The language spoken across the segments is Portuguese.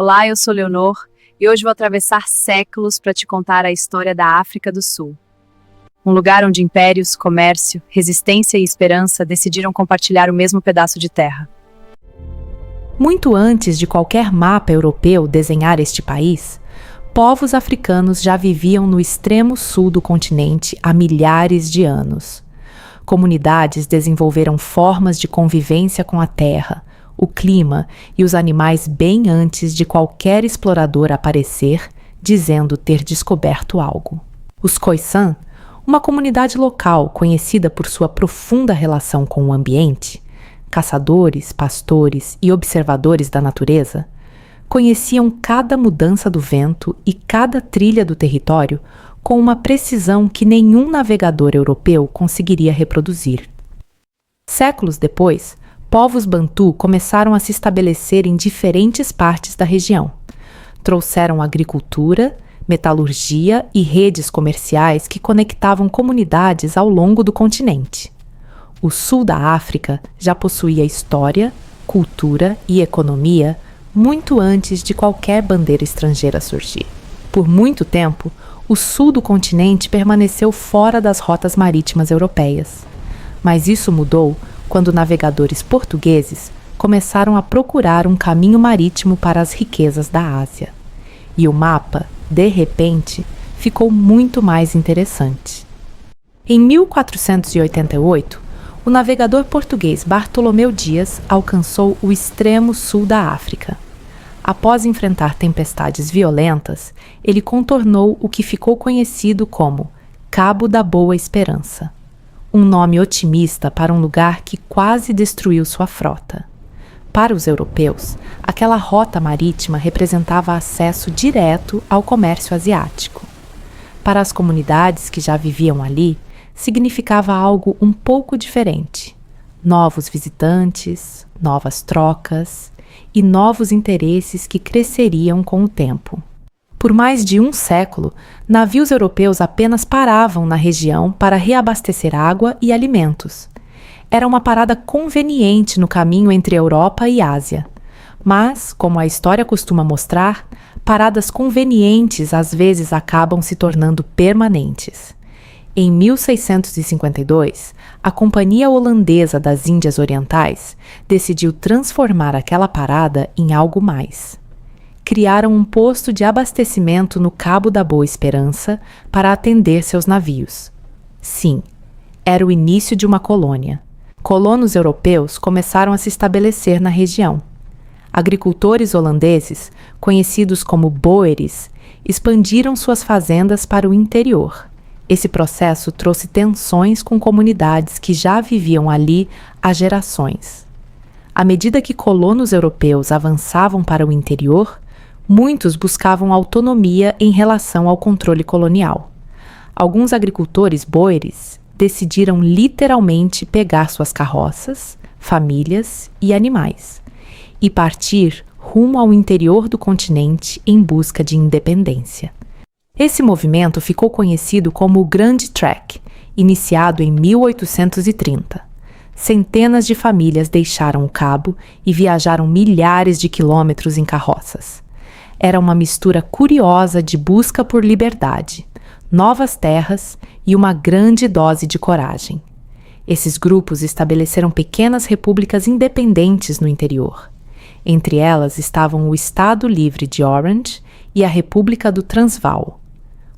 Olá, eu sou Leonor e hoje vou atravessar séculos para te contar a história da África do Sul. Um lugar onde impérios, comércio, resistência e esperança decidiram compartilhar o mesmo pedaço de terra. Muito antes de qualquer mapa europeu desenhar este país, povos africanos já viviam no extremo sul do continente há milhares de anos. Comunidades desenvolveram formas de convivência com a terra, o clima e os animais bem antes de qualquer explorador aparecer dizendo ter descoberto algo. Os Khoisan, uma comunidade local conhecida por sua profunda relação com o ambiente, caçadores, pastores e observadores da natureza, conheciam cada mudança do vento e cada trilha do território com uma precisão que nenhum navegador europeu conseguiria reproduzir. Séculos depois, povos bantu começaram a se estabelecer em diferentes partes da região. Trouxeram agricultura, metalurgia e redes comerciais que conectavam comunidades ao longo do continente. O sul da África já possuía história, cultura e economia muito antes de qualquer bandeira estrangeira surgir. Por muito tempo, o sul do continente permaneceu fora das rotas marítimas europeias. Mas isso mudou quando navegadores portugueses começaram a procurar um caminho marítimo para as riquezas da Ásia. E o mapa, de repente, ficou muito mais interessante. Em 1488, o navegador português Bartolomeu Dias alcançou o extremo sul da África. Após enfrentar tempestades violentas, ele contornou o que ficou conhecido como Cabo da Boa Esperança, um nome otimista para um lugar que quase destruiu sua frota. Para os europeus, aquela rota marítima representava acesso direto ao comércio asiático. Para as comunidades que já viviam ali, significava algo um pouco diferente. Novos visitantes, novas trocas e novos interesses que cresceriam com o tempo. Por mais de um século, navios europeus apenas paravam na região para reabastecer água e alimentos. Era uma parada conveniente no caminho entre Europa e Ásia. Mas, como a história costuma mostrar, paradas convenientes às vezes acabam se tornando permanentes. Em 1652, a Companhia Holandesa das Índias Orientais decidiu transformar aquela parada em algo mais. Criaram um posto de abastecimento no Cabo da Boa Esperança para atender seus navios. Sim, era o início de uma colônia. Colonos europeus começaram a se estabelecer na região. Agricultores holandeses, conhecidos como boeres, expandiram suas fazendas para o interior. Esse processo trouxe tensões com comunidades que já viviam ali há gerações. À medida que colonos europeus avançavam para o interior, muitos buscavam autonomia em relação ao controle colonial. Alguns agricultores boeres decidiram literalmente pegar suas carroças, famílias e animais e partir rumo ao interior do continente em busca de independência. Esse movimento ficou conhecido como o Grand Trek, iniciado em 1830. Centenas de famílias deixaram o cabo e viajaram milhares de quilômetros em carroças. Era uma mistura curiosa de busca por liberdade, novas terras e uma grande dose de coragem. Esses grupos estabeleceram pequenas repúblicas independentes no interior. Entre elas estavam o Estado Livre de Orange e a República do Transvaal.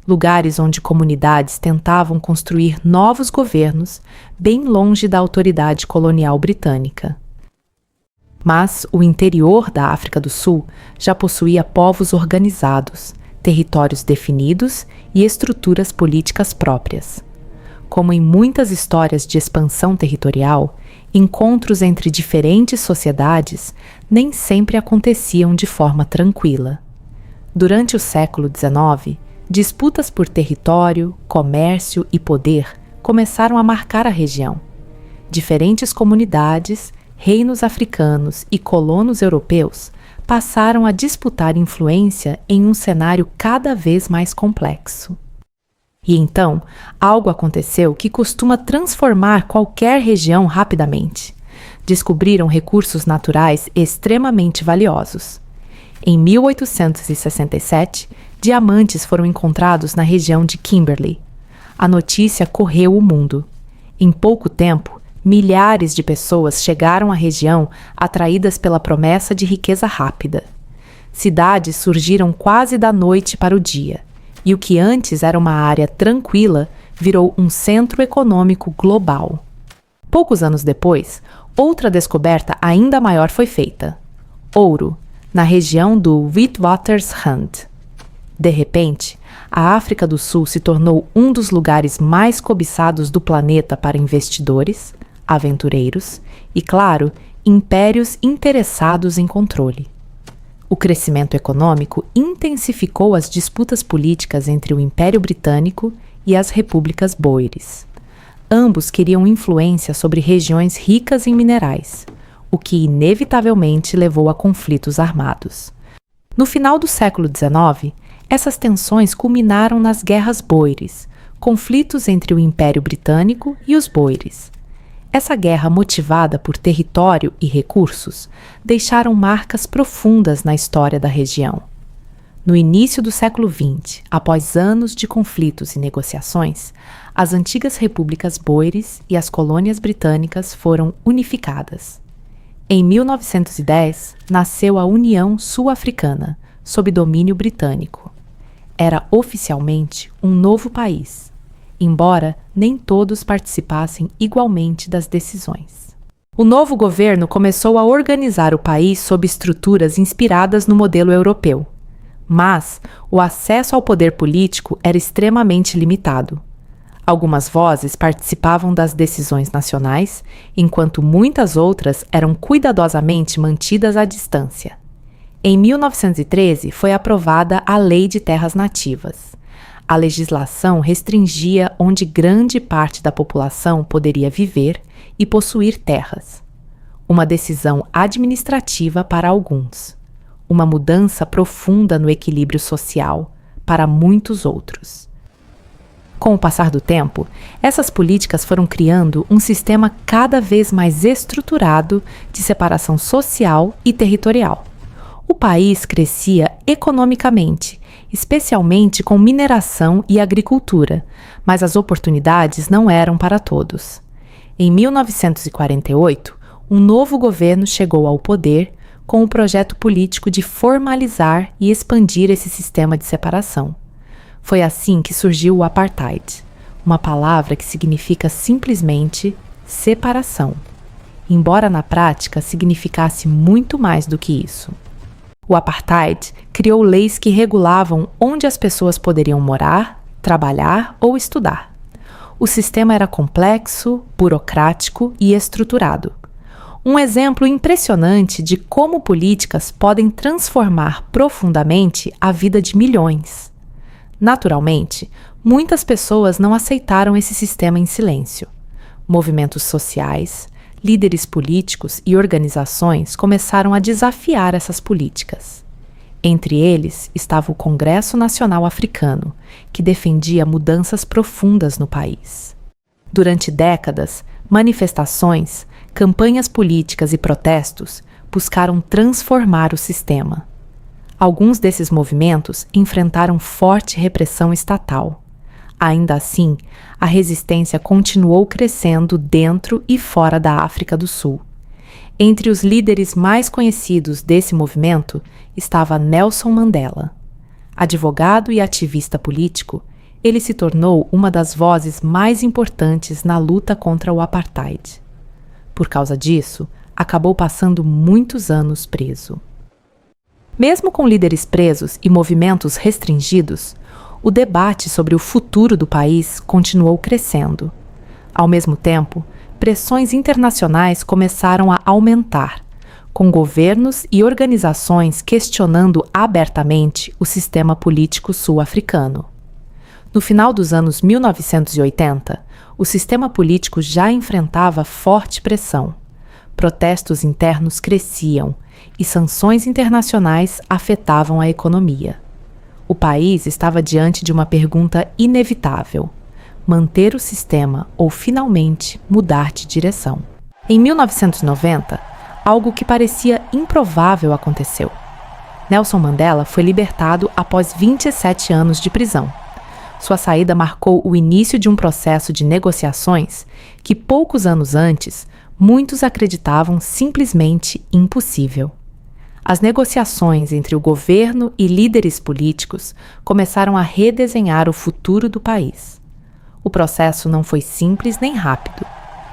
Lugares onde comunidades tentavam construir novos governos bem longe da autoridade colonial britânica. Mas o interior da África do Sul já possuía povos organizados, territórios definidos e estruturas políticas próprias. Como em muitas histórias de expansão territorial, encontros entre diferentes sociedades nem sempre aconteciam de forma tranquila. Durante o século XIX, disputas por território, comércio e poder começaram a marcar a região. Diferentes comunidades, reinos africanos e colonos europeus passaram a disputar influência em um cenário cada vez mais complexo. E então, algo aconteceu que costuma transformar qualquer região rapidamente. Descobriram recursos naturais extremamente valiosos. Em 1867, diamantes foram encontrados na região de Kimberley. A notícia correu o mundo. Em pouco tempo, milhares de pessoas chegaram à região atraídas pela promessa de riqueza rápida. Cidades surgiram quase da noite para o dia, e o que antes era uma área tranquila virou um centro econômico global. Poucos anos depois, outra descoberta ainda maior foi feita: ouro, na região do Witwatersrand. De repente, a África do Sul se tornou um dos lugares mais cobiçados do planeta para investidores, aventureiros e, claro, impérios interessados em controle. O crescimento econômico intensificou as disputas políticas entre o Império Britânico e as repúblicas boeres. Ambos queriam influência sobre regiões ricas em minerais, o que inevitavelmente levou a conflitos armados. No final do século XIX, essas tensões culminaram nas guerras boeres, conflitos entre o Império Britânico e os boeres. Essa guerra, motivada por território e recursos, deixaram marcas profundas na história da região. No início do século XX, após anos de conflitos e negociações, as antigas repúblicas boeres e as colônias britânicas foram unificadas. Em 1910, nasceu a União Sul-Africana, sob domínio britânico. Era oficialmente um novo país, embora nem todos participassem igualmente das decisões. O novo governo começou a organizar o país sob estruturas inspiradas no modelo europeu, mas o acesso ao poder político era extremamente limitado. Algumas vozes participavam das decisões nacionais, enquanto muitas outras eram cuidadosamente mantidas à distância. Em 1913, foi aprovada a Lei de Terras Nativas. A legislação restringia onde grande parte da população poderia viver e possuir terras. Uma decisão administrativa para alguns. Uma mudança profunda no equilíbrio social para muitos outros. Com o passar do tempo, essas políticas foram criando um sistema cada vez mais estruturado de separação social e territorial. O país crescia economicamente, especialmente com mineração e agricultura, mas as oportunidades não eram para todos. Em 1948, um novo governo chegou ao poder com o projeto político de formalizar e expandir esse sistema de separação. Foi assim que surgiu o apartheid, uma palavra que significa simplesmente separação, embora na prática significasse muito mais do que isso. O apartheid criou leis que regulavam onde as pessoas poderiam morar, trabalhar ou estudar. O sistema era complexo, burocrático e estruturado. Um exemplo impressionante de como políticas podem transformar profundamente a vida de milhões. Naturalmente, muitas pessoas não aceitaram esse sistema em silêncio. Movimentos sociais, líderes políticos e organizações começaram a desafiar essas políticas. Entre eles estava o Congresso Nacional Africano, que defendia mudanças profundas no país. Durante décadas, manifestações, campanhas políticas e protestos buscaram transformar o sistema. Alguns desses movimentos enfrentaram forte repressão estatal. Ainda assim, a resistência continuou crescendo dentro e fora da África do Sul. Entre os líderes mais conhecidos desse movimento estava Nelson Mandela. Advogado e ativista político, ele se tornou uma das vozes mais importantes na luta contra o apartheid. Por causa disso, acabou passando muitos anos preso. Mesmo com líderes presos e movimentos restringidos, o debate sobre o futuro do país continuou crescendo. Ao mesmo tempo, pressões internacionais começaram a aumentar, com governos e organizações questionando abertamente o sistema político sul-africano. No final dos anos 1980, o sistema político já enfrentava forte pressão. Protestos internos cresciam e sanções internacionais afetavam a economia. O país estava diante de uma pergunta inevitável: manter o sistema ou finalmente mudar de direção. Em 1990, algo que parecia improvável aconteceu. Nelson Mandela foi libertado após 27 anos de prisão. Sua saída marcou o início de um processo de negociações que, poucos anos antes, muitos acreditavam simplesmente impossível. As negociações entre o governo e líderes políticos começaram a redesenhar o futuro do país. O processo não foi simples nem rápido.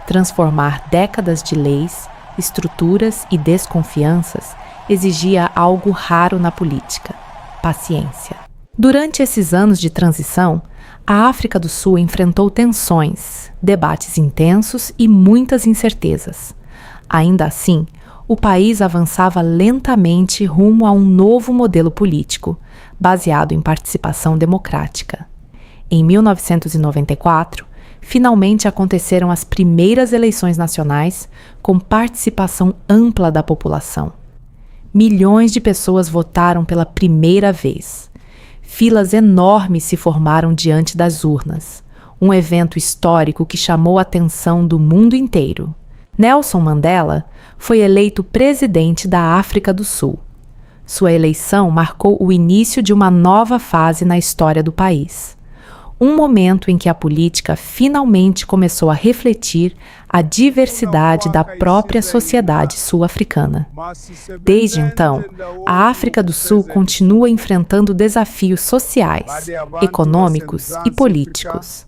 Transformar décadas de leis, estruturas e desconfianças exigia algo raro na política: paciência. Durante esses anos de transição, a África do Sul enfrentou tensões, debates intensos e muitas incertezas. Ainda assim, o país avançava lentamente rumo a um novo modelo político, baseado em participação democrática. Em 1994, finalmente aconteceram as primeiras eleições nacionais com participação ampla da população. Milhões de pessoas votaram pela primeira vez. Filas enormes se formaram diante das urnas, um evento histórico que chamou a atenção do mundo inteiro. Nelson Mandela foi eleito presidente da África do Sul. Sua eleição marcou o início de uma nova fase na história do país. Um momento em que a política finalmente começou a refletir a diversidade da própria sociedade sul-africana. Desde então, a África do Sul continua enfrentando desafios sociais, econômicos e políticos.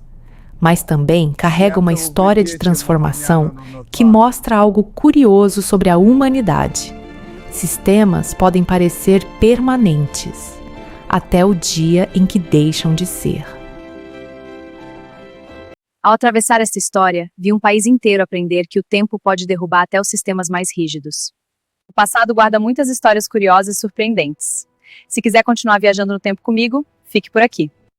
Mas também carrega uma história de transformação que mostra algo curioso sobre a humanidade. Sistemas podem parecer permanentes, até o dia em que deixam de ser. Ao atravessar esta história, vi um país inteiro aprender que o tempo pode derrubar até os sistemas mais rígidos. O passado guarda muitas histórias curiosas e surpreendentes. Se quiser continuar viajando no tempo comigo, fique por aqui.